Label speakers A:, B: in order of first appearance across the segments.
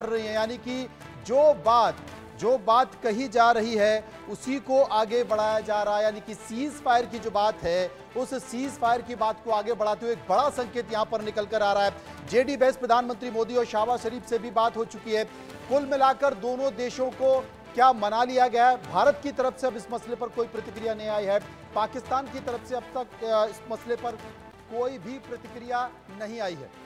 A: कर रही है, यानी कि जो बात कही जा रही है उसी को आगे बढ़ाया जा रहा है। यानी कि सीज फायर की जो बात है उस सीज फायर की बात को आगे बढ़ाते हुए एक बड़ा संकेत यहां पर निकल कर आ रहा है। जेडी वैंस प्रधानमंत्री मोदी और शहबाज शरीफ से भी बात हो चुकी है। कुल मिलाकर दोनों देशों को क्या मना लिया गया है। भारत की तरफ से अब इस मसले पर कोई प्रतिक्रिया नहीं आई है। पाकिस्तान की तरफ से अब तक इस मसले पर कोई भी प्रतिक्रिया नहीं आई है।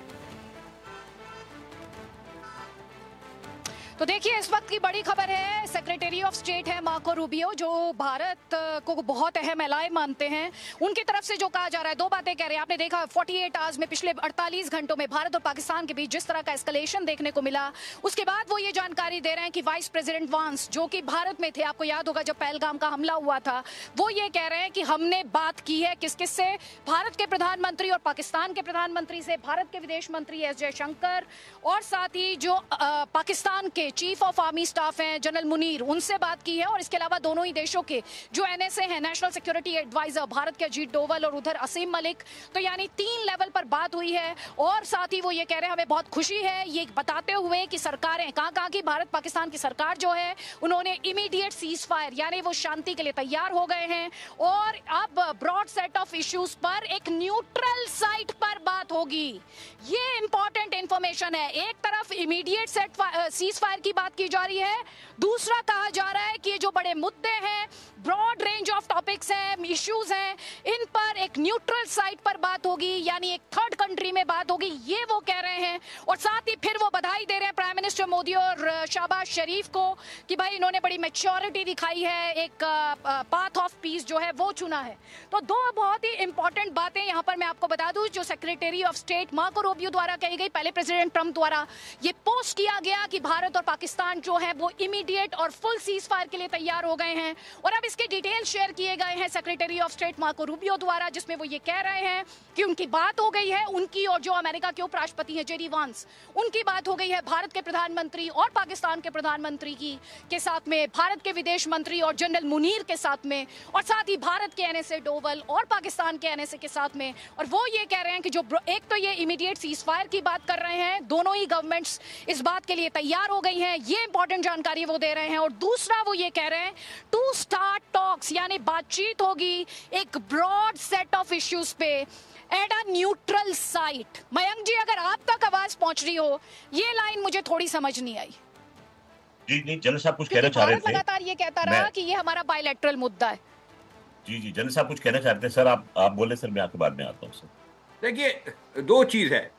B: तो देखिए, इस वक्त की बड़ी खबर है, सेक्रेटरी ऑफ स्टेट है मार्को रूबियो, जो भारत को बहुत अहम एलाय मानते हैं। उनकी तरफ से जो कहा जा रहा है, दो बातें कह रहे हैं। आपने देखा 48 आवर्स में, पिछले 48 घंटों में भारत और पाकिस्तान के बीच जिस तरह का एस्केलेशन देखने को मिला, उसके बाद वो ये जानकारी दे रहे हैं कि वाइस प्रेसिडेंट वांस, जो कि भारत में थे, आपको याद होगा जब पहलगाम का हमला हुआ था, वो ये कह रहे हैं कि हमने बात की है किस किस से, भारत के प्रधानमंत्री और पाकिस्तान के प्रधानमंत्री से, भारत के विदेश मंत्री एस जयशंकर और साथ ही जो पाकिस्तान के चीफ ऑफ आर्मी स्टाफ हैं जनरल मुनीर, उनसे बात की है। और इसके अलावा दोनों ही देशों के जो एनएसए हैं, नेशनल सिक्योरिटी एडवाइजर, भारत के अजीत डोवल और उधर असीम मलिक, तो यानी 3 लेवल पर बात हुई है। और साथ ही वो ये कह रहे हैं हमें बहुत खुशी है ये बताते हुए कि सरकारें कहाँ की भारत पाकिस्तान की सरकार जो है, उन्होंने इमीडिएट सीज फायर यानी वो शांति के लिए तैयार हो गए हैं। और अब ब्रॉड सेट ऑफ इश्यूज पर एक न्यूट्रल साइट पर बात होगी। ये इंपॉर्टेंट इंफॉर्मेशन है। एक तरफ इमीडिएट सीज फायर की बात की जा रही है, दूसरा कहा जा रहा है कि ये जो बड़े मुद्दे हैं, ब्रॉड रेंज ऑफ टॉपिक्स हैं, इश्यूज हैं, इन पर एक न्यूट्रल साइट पर बात होगी, यानी एक थर्ड कंट्री में बात होगी, ये वो कह रहे हैं। और साथ ही फिर वो बधाई दे रहे हैं प्राइम मिनिस्टर मोदी और शहबाज शरीफ को कि भाई इन्होंने बड़ी मैच्योरिटी दिखाई है, एक पाथ ऑफ पीस जो है वो चुना है। तो दो बहुत ही इंपॉर्टेंट बातें यहां पर मैं आपको बता दूं, जो secretary of state Marco Rubio द्वारा कही गई, पहले प्रेसिडेंट ट्रंप द्वारा ये पोस्ट किया गया कि भारत और पाकिस्तान जो है वो इमीडिएट और फुल सीज फायर के लिए तैयार हो गए हैं। और अब इसके डिटेल शेयर किए गए हैं secretary of state Marco Rubio द्वारा, जिसमें वो ये कह रहे हैं कि उनकी बात हो गई है, उनकी और जो अमेरिका के उपराष्ट्रपति हैं जेडी वांस, उनकी बात हो गई है भारत के प्रधानमंत्री और पाकिस्तान के प्रधानमंत्री के साथ में, भारत के विदेश मंत्री और जनरल मुनीर के साथ में, और साथ ही भारत के एनएसए डोवल और पाकिस्तान के एनएसए के साथ में। और वो ये कह रहे हैं कि जो एक तो ये इमीडिएट सीज फायर की बात कर रहे हैं, दोनों ही गवर्नमेंट्स इस बात के लिए तैयार हो गई हैं, ये इंपॉर्टेंट जानकारी वो दे रहे हैं। और दूसरा वो ये कह रहे हैं टू स्टार्ट टॉक्स, यानी बातचीत होगी एक ब्रॉड सेट ऑफ इश्यूज पे at a neutral site. Mayank ji, अगर आप तक आवाज पहुंच रही हो, ये लाइन मुझे थोड़ी समझ नहीं आई।
C: जी जी, जनरल साहब कुछ कहना चाह रहे थे।
B: लगातार ये कहता रहा कि ये हमारा बायलैटरल मुद्दा है।
C: जी जी, जनरल साहब कुछ कहना चाहते हैं। सर आप बोले सर, मैं आपके बाद में आता हूँ सर।
D: देखिए, दो चीज है,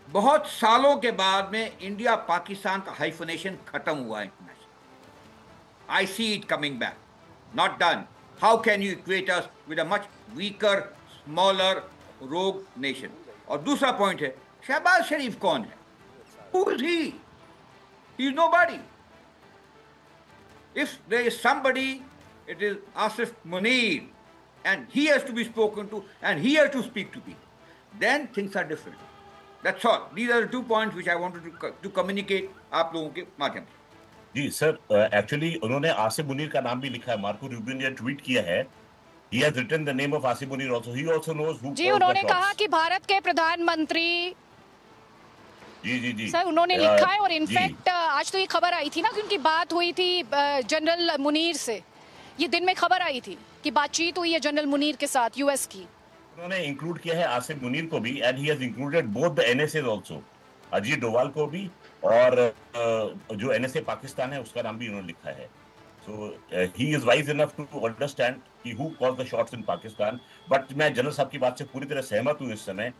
D: बहुत सालों के बाद में इंडिया पाकिस्तान का हाइफनेशन खत्म हुआ है। I see it coming back, not done. How can you equate us with a much weaker, smaller, rogue nation? और दूसरा पॉइंट है, शहबाज शरीफ कौन है? Who is he? He is nobody. If there is somebody, it is Asif Munir, and he has to be spoken to, and he has to speak to people. Then things are different. That's all. These are the 2 points which I wanted to communicate आप लोगों के माध्यम से।
C: जी sir, actually उन्होंने आसिफ मुनीर का नाम भी लिखा है। मार्को रूबियो ने ट्वीट किया है, he has written the name of Asif Munir also. He also knows who.
B: जी, उन्होंने कहा कि भारत के प्रधानमंत्री,
C: जी जी जी
B: सर उन्होंने लिखा है। और इनफैक्ट आज तो ये खबर आई थी ना कि उनकी बात हुई थी जनरल मुनीर से, ये दिन में खबर आई थी कि बातचीत हुई है जनरल मुनीर के साथ यूएस की।
C: उन्होंने इंक्लूड किया है आसिफ मुनीर को भी, and he has included both the NSA also, Ajit Doval को भी, और जो एनएसए पाकिस्तान है उसका नाम भी उन्होंने लिखा है। So he is wise enough to understand कि who calls the shots in Pakistan. But मैं जनरल साहब की बात से पूरी तरह सहमत हूँ इस समय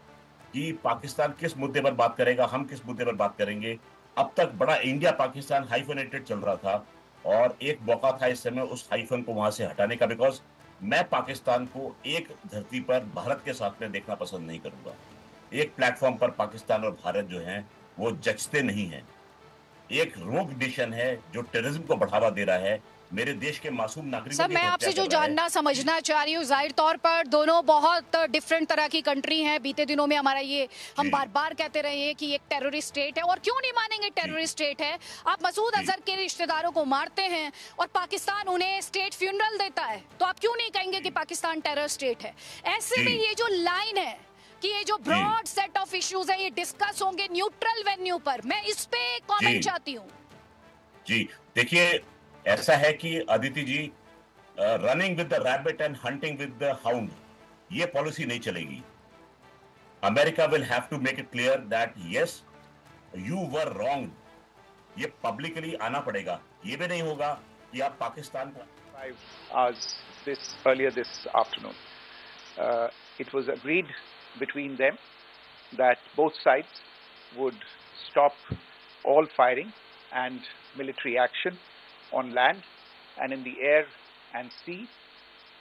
C: कि पाकिस्तान किस मुद्दे पर बात करेगा, हम किस मुद्दे पर बात करेंगे। अब तक बड़ा इंडिया पाकिस्तान हाइफनेटेड चल रहा था, और एक मौका था इस समय उस हाइफन को वहां से हटाने का, बिकॉज मैं पाकिस्तान को एक धरती पर भारत के साथ में देखना पसंद नहीं करूंगा। एक प्लेटफॉर्म पर पाकिस्तान और भारत जो हैं वो जचते नहीं हैं। एक रोग नेशन है जो टेररिज्म को बढ़ावा दे रहा है, मेरे देश के मासूम नागरिकों
B: सर, मैं आपसे जो जानना समझना चाह रही हूँ, जाहिर तौर पर दोनों बहुत डिफरेंट तरह की कंट्री हैं। बीते दिनों में हमारा ये हम बार बार कहते रहे हैं कि एक टेररिस्ट स्टेट है, और क्यों नहीं मानेंगे टेररिस्ट स्टेट है। आप मसूद अजहर के रिश्तेदारों को मारते हैं और पाकिस्तान उन्हें स्टेट फ्यूनरल देता है, तो आप क्यों नहीं कहेंगे कि पाकिस्तान टेरर स्टेट है? ऐसे में ये जो लाइन है कि ये जो ब्रॉड सेट ऑफ इश्यूज है ये डिस्कस होंगे न्यूट्रल वेन्यू पर। मैं इस पे कमेंट चाहती हूँ।
C: जी देखिए, ऐसा है कि Aditi ji, running with the rabbit and hunting with the hound, ये पॉलिसी नहीं चलेगी। America will have to make it clear that yes you were wrong. ये पब्लिकली आना पड़ेगा। ये भी नहीं होगा कि आप पाकिस्तान को
E: earlier this afternoon. It was agreed between them that both sides would stop all firing and military action on land and in the air and sea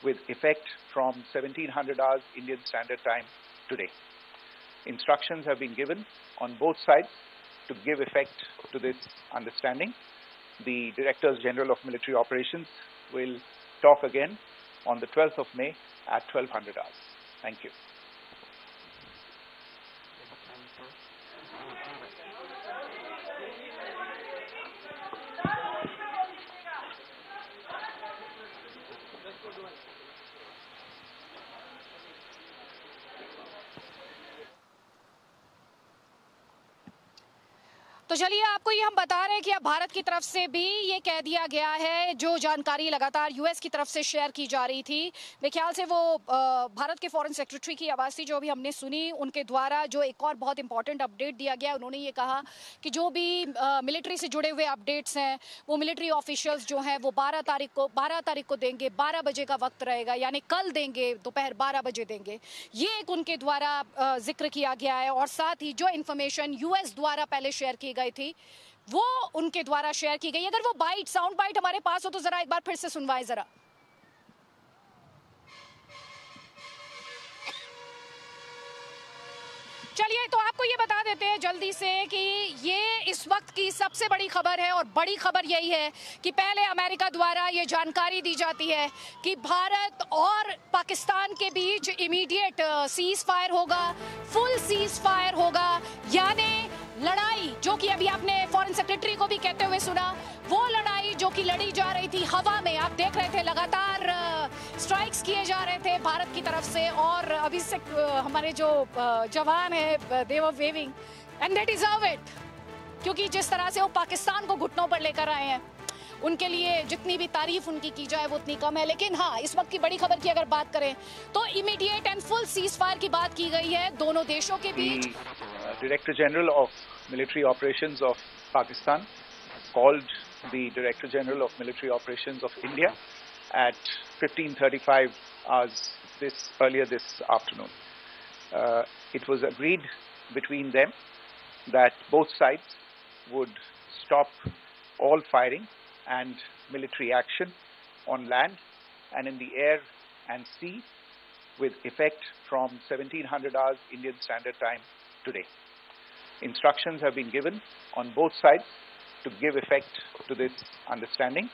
E: with effect from 1700 hours Indian Standard Time today. Instructions have been given on both sides to give effect to this understanding. The Directors General of Military Operations will talk again on the 12th of May at 1200 hours. Thank you.
B: तो चलिए आपको ये हम बता रहे हैं कि अब भारत की तरफ से भी ये कह दिया गया है, जो जानकारी लगातार यूएस की तरफ से शेयर की जा रही थी, मेरे ख्याल से वो भारत के फॉरेन सेक्रेटरी की आवाज़ थी जो अभी हमने सुनी, उनके द्वारा जो एक और बहुत इंपॉर्टेंट अपडेट दिया गया। उन्होंने ये कहा कि जो भी मिलिट्री से जुड़े हुए अपडेट्स हैं वो मिलिट्री ऑफिशियल्स जो हैं वो 12 तारीख को देंगे। 12 बजे का वक्त रहेगा, यानी कल देंगे, दोपहर 12 बजे देंगे। ये एक उनके द्वारा जिक्र किया गया है। और साथ ही जो इन्फॉर्मेशन यूएस द्वारा पहले शेयर की गई थी वो उनके द्वारा शेयर की गई। अगर वो साउंड बाइट हमारे पास हो तो जरा एक बार फिर से सुनवाएं जरा। चलिए तो आपको ये बता देते हैं जल्दी से कि ये इस वक्त की सबसे बड़ी खबर है और बड़ी खबर यही है कि पहले अमेरिका द्वारा ये जानकारी दी जाती है कि भारत और पाकिस्तान के बीच इमीडिएट सीज फायर होगा, फुल सीज फायर होगा, यानी लड़ाई जो कि अभी आपने फॉरेन सेक्रेटरी को भी कहते हुए सुना, वो लड़ाई जो कि लड़ी जा रही थी हवा में, आप देख रहे थे लगातार स्ट्राइक्स किए जा रहे थे भारत की तरफ से। और अभी से हमारे जो जवान है they were waving and they deserve it, क्योंकि जिस तरह से वो पाकिस्तान को घुटनों पर लेकर आए हैं उनके लिए जितनी भी तारीफ उनकी की जाए वो उतनी कम है। लेकिन हाँ, इस वक्त की बड़ी खबर की अगर बात करें तो immediate and full cease fire की बात की गई है दोनों देशों के बीच।
E: Director General of Military Operations of Pakistan called the Director General of Military Operations of India at 15:35 hours earlier this afternoon. It was agreed between them that both sides would stop all firing and military action on land and in the air and sea with effect from 1700 hours Indian Standard Time today. Instructions have been given on both sides to give effect to this understanding.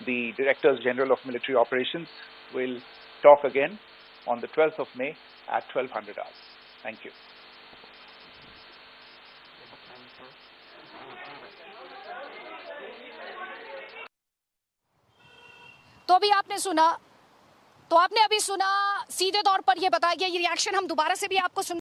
E: The Directors General of Military Operations will talk again on the 12th of May at 1200 hours. Thank you.
B: तो अभी आपने सुना, तो आपने अभी सुना सीधे तौर पर ये बताया गया। ये रिएक्शन हम दोबारा से भी आपको सुन